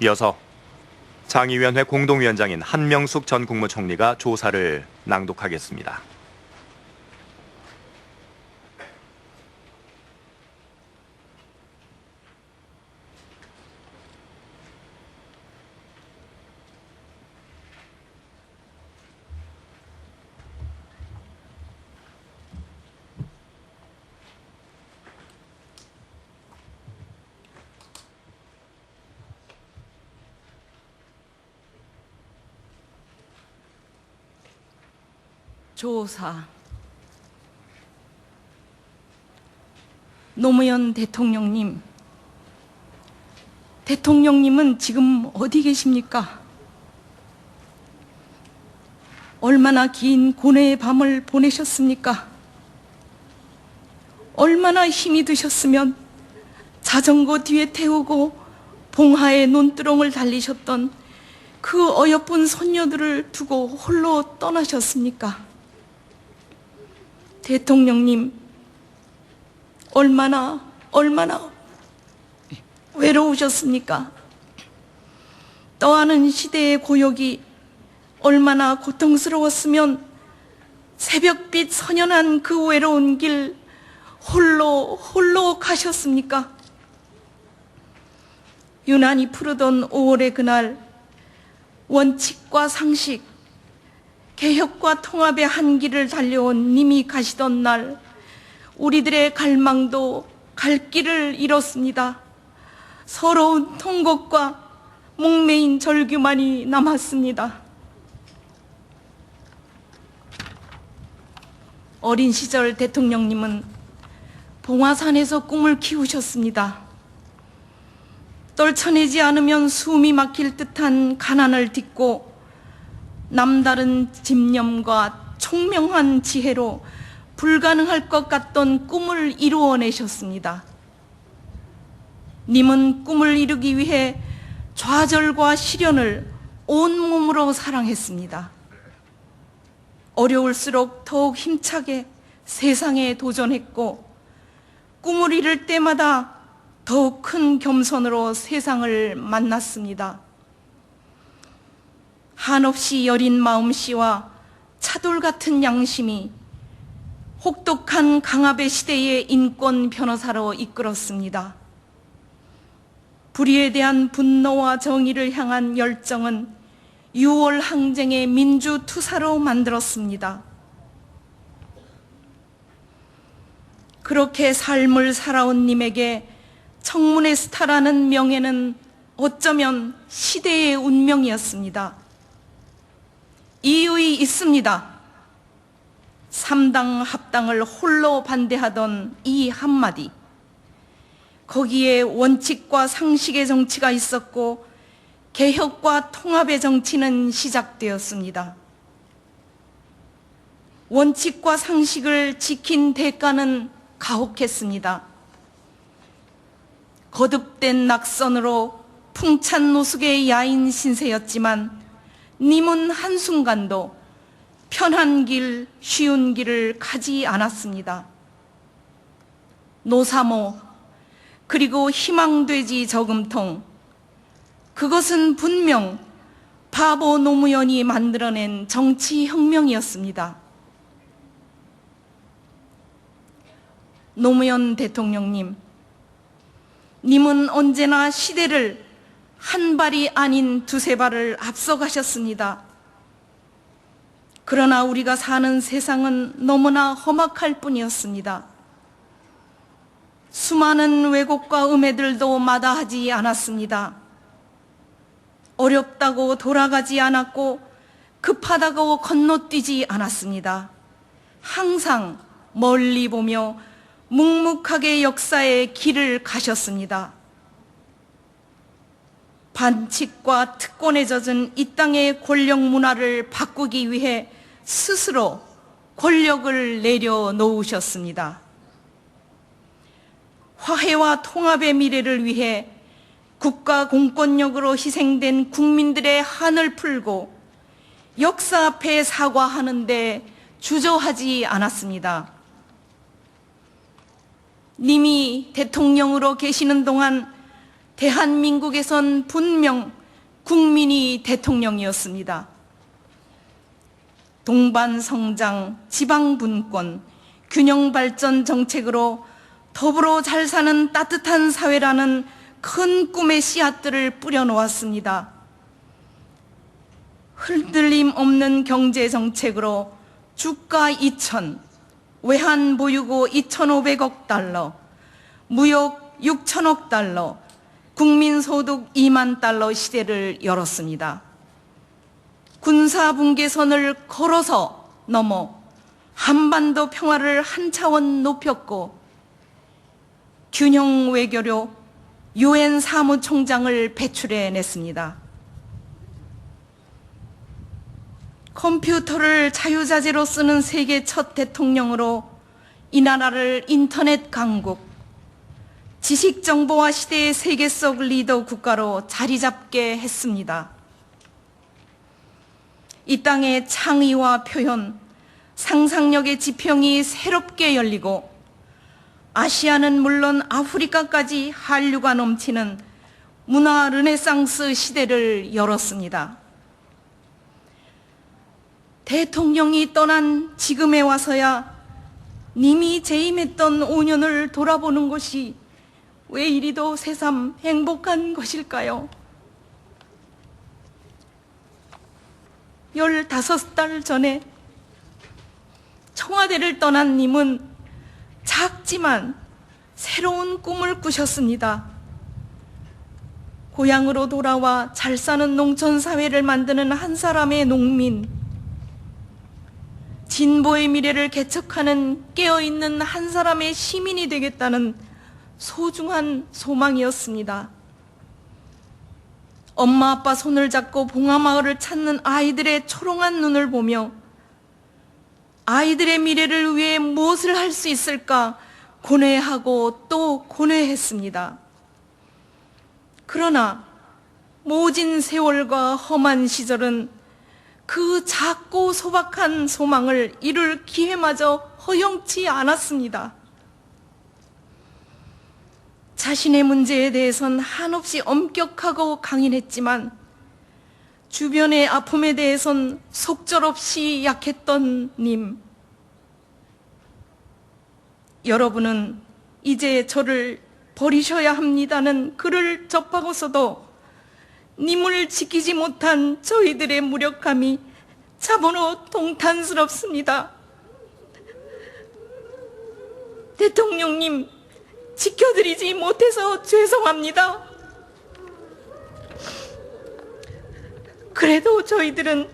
이어서 장의위원회 공동위원장인 한명숙 전 국무총리가 조사를 낭독하겠습니다. 조사. 노무현 대통령님, 대통령님은 지금 어디 계십니까? 얼마나 긴 고뇌의 밤을 보내셨습니까? 얼마나 힘이 드셨으면 자전거 뒤에 태우고 봉하의 논두렁을 달리셨던 그 어여쁜 손녀들을 두고 홀로 떠나셨습니까? 대통령님, 얼마나 외로우셨습니까? 떠하는 시대의 고역이 얼마나 고통스러웠으면 새벽빛 선연한 그 외로운 길 홀로 가셨습니까? 유난히 푸르던 5월의 그날, 원칙과 상식, 개혁과 통합의 한 길을 달려온 님이 가시던 날, 우리들의 갈망도 갈 길을 잃었습니다. 서러운 통곡과 목매인 절규만이 남았습니다. 어린 시절 대통령님은 봉화산에서 꿈을 키우셨습니다. 떨쳐내지 않으면 숨이 막힐 듯한 가난을 딛고 남다른 집념과 총명한 지혜로 불가능할 것 같던 꿈을 이루어내셨습니다. 님은 꿈을 이루기 위해 좌절과 시련을 온몸으로 사랑했습니다. 어려울수록 더욱 힘차게 세상에 도전했고, 꿈을 이룰 때마다 더욱 큰 겸손으로 세상을 만났습니다. 한없이 여린 마음씨와 차돌 같은 양심이 혹독한 강압의 시대의 인권 변호사로 이끌었습니다. 불의에 대한 분노와 정의를 향한 열정은 6월 항쟁의 민주투사로 만들었습니다. 그렇게 삶을 살아온 님에게 청문회 스타라는 명예는 어쩌면 시대의 운명이었습니다. 이유이 있습니다. 3당 합당을 홀로 반대하던 이 한마디, 거기에 원칙과 상식의 정치가 있었고 개혁과 통합의 정치는 시작되었습니다. 원칙과 상식을 지킨 대가는 가혹했습니다. 거듭된 낙선으로 풍찬 노숙의 야인 신세였지만 님은 한순간도 편한 길, 쉬운 길을 가지 않았습니다. 노사모, 그리고 희망돼지 저금통, 그것은 분명 바보 노무현이 만들어낸 정치혁명이었습니다. 노무현 대통령님, 님은 언제나 시대를 한 발이 아닌 두세 발을 앞서가셨습니다. 그러나 우리가 사는 세상은 너무나 험악할 뿐이었습니다. 수많은 왜곡과 음해들도 마다하지 않았습니다. 어렵다고 돌아가지 않았고 급하다고 건너뛰지 않았습니다. 항상 멀리 보며 묵묵하게 역사의 길을 가셨습니다. 반칙과 특권에 젖은 이 땅의 권력 문화를 바꾸기 위해 스스로 권력을 내려놓으셨습니다. 화해와 통합의 미래를 위해 국가 공권력으로 희생된 국민들의 한을 풀고 역사 앞에 사과하는데 주저하지 않았습니다. 님이 대통령으로 계시는 동안 대한민국에선 분명 국민이 대통령이었습니다. 동반성장, 지방분권, 균형발전 정책으로 더불어 잘 사는 따뜻한 사회라는 큰 꿈의 씨앗들을 뿌려놓았습니다. 흔들림 없는 경제정책으로 주가 2천, 외환보유고 2,500억 달러, 무역 6천억 달러, 국민소득 2만 달러 시대를 열었습니다. 군사분계선을 걸어서 넘어 한반도 평화를 한 차원 높였고 균형 외교로 유엔 사무총장을 배출해냈습니다. 컴퓨터를 자유자재로 쓰는 세계 첫 대통령으로 이 나라를 인터넷 강국, 지식정보화 시대의 세계 속 리더 국가로 자리 잡게 했습니다. 이 땅의 창의와 표현, 상상력의 지평이 새롭게 열리고 아시아는 물론 아프리카까지 한류가 넘치는 문화 르네상스 시대를 열었습니다. 대통령이 떠난 지금에 와서야 님이 재임했던 5년을 돌아보는 것이 왜 이리도 새삼 행복한 것일까요? 15달 전에 청와대를 떠난 님은 작지만 새로운 꿈을 꾸셨습니다. 고향으로 돌아와 잘 사는 농촌 사회를 만드는 한 사람의 농민, 진보의 미래를 개척하는 깨어있는 한 사람의 시민이 되겠다는 소중한 소망이었습니다. 엄마 아빠 손을 잡고 봉하마을을 찾는 아이들의 초롱한 눈을 보며 아이들의 미래를 위해 무엇을 할 수 있을까 고뇌하고 또 고뇌했습니다. 그러나 모진 세월과 험한 시절은 그 작고 소박한 소망을 이룰 기회마저 허용치 않았습니다. 자신의 문제에 대해선 한없이 엄격하고 강인했지만 주변의 아픔에 대해선 속절없이 약했던 님. 여러분은 이제 저를 버리셔야 합니다는 글을 접하고서도 님을 지키지 못한 저희들의 무력감이 참으로 동탄스럽습니다. 대통령님, 지켜드리지 못해서 죄송합니다. 그래도 저희들은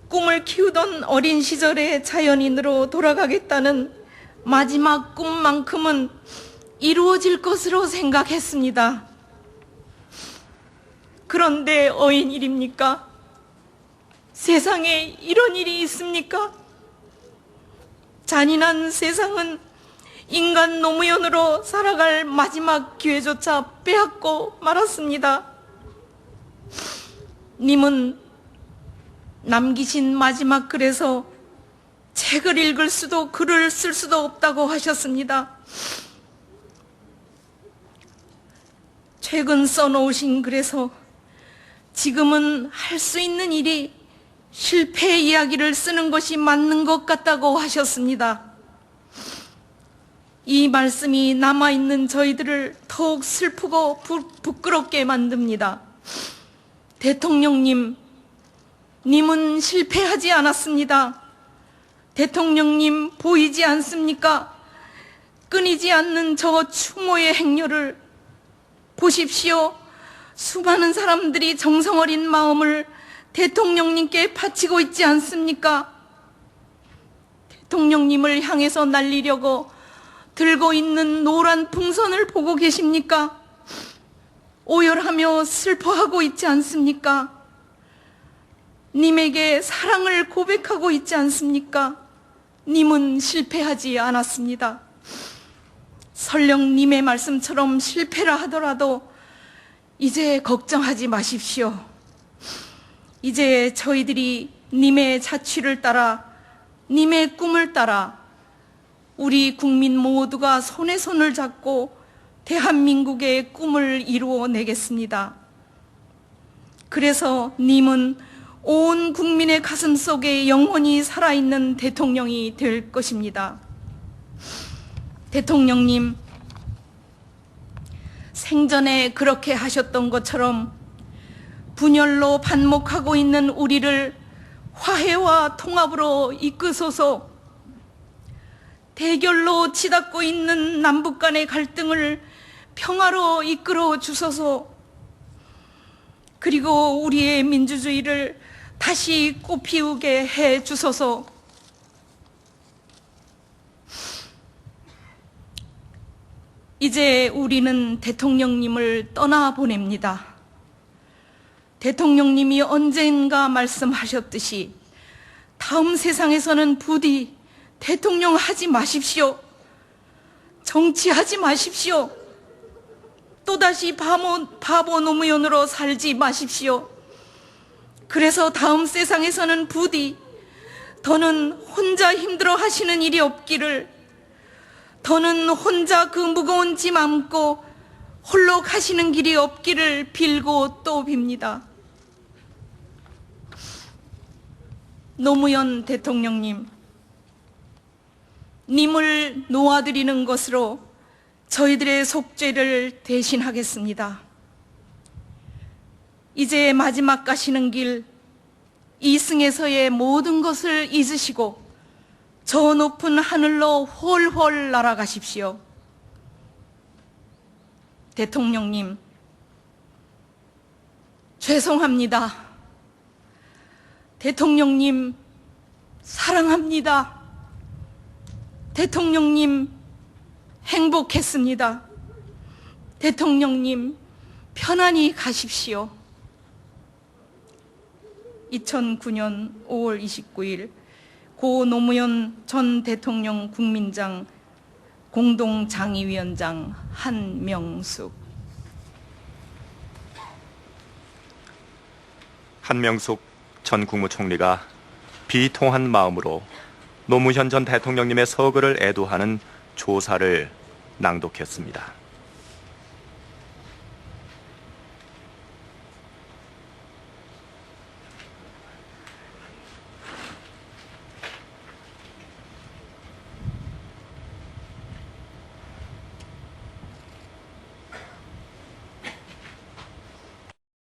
꿈을 키우던 어린 시절의 자연인으로 돌아가겠다는 마지막 꿈만큼은 이루어질 것으로 생각했습니다. 그런데 어인일입니까? 세상에 이런 일이 있습니까? 잔인한 세상은 인간 노무현으로 살아갈 마지막 기회조차 빼앗고 말았습니다. 님은 남기신 마지막 글에서 책을 읽을 수도 글을 쓸 수도 없다고 하셨습니다. 최근 써놓으신 글에서 지금은 할 수 있는 일이 실패 이야기를 쓰는 것이 맞는 것 같다고 하셨습니다. 이 말씀이 남아있는 저희들을 더욱 슬프고 부끄럽게 만듭니다. 대통령님, 님은 실패하지 않았습니다. 대통령님 보이지 않습니까? 끊이지 않는 저 추모의 행렬을 보십시오. 수많은 사람들이 정성어린 마음을 대통령님께 바치고 있지 않습니까? 대통령님을 향해서 날리려고 들고 있는 노란 풍선을 보고 계십니까? 오열하며 슬퍼하고 있지 않습니까? 님에게 사랑을 고백하고 있지 않습니까? 님은 실패하지 않았습니다. 설령 님의 말씀처럼 실패라 하더라도 이제 걱정하지 마십시오. 이제 저희들이 님의 자취를 따라, 님의 꿈을 따라 우리 국민 모두가 손에 손을 잡고 대한민국의 꿈을 이루어내겠습니다. 그래서 님은 온 국민의 가슴 속에 영원히 살아있는 대통령이 될 것입니다. 대통령님, 생전에 그렇게 하셨던 것처럼 분열로 반목하고 있는 우리를 화해와 통합으로 이끄소서. 대결로 치닫고 있는 남북 간의 갈등을 평화로 이끌어 주소서. 그리고 우리의 민주주의를 다시 꽃피우게 해 주소서. 이제 우리는 대통령님을 떠나보냅니다. 대통령님이 언젠가 말씀하셨듯이 다음 세상에서는 부디 대통령 하지 마십시오. 정치하지 마십시오. 또다시 바보 노무현으로 살지 마십시오. 그래서 다음 세상에서는 부디 더는 혼자 힘들어 하시는 일이 없기를, 더는 혼자 그 무거운 짐 안고 홀로 가시는 길이 없기를 빌고 또 빕니다. 노무현 대통령님, 님을 놓아드리는 것으로 저희들의 속죄를 대신하겠습니다. 이제 마지막 가시는 길, 이승에서의 모든 것을 잊으시고 저 높은 하늘로 훨훨 날아가십시오. 대통령님, 죄송합니다. 대통령님, 사랑합니다. 대통령님, 행복했습니다. 대통령님, 편안히 가십시오. 2009년 5월 29일 고 노무현 전 대통령 국민장 공동장의위원장 한명숙. 한명숙 전 국무총리가 비통한 마음으로 노무현 전 대통령님의 서거를 애도하는 조사를 낭독했습니다.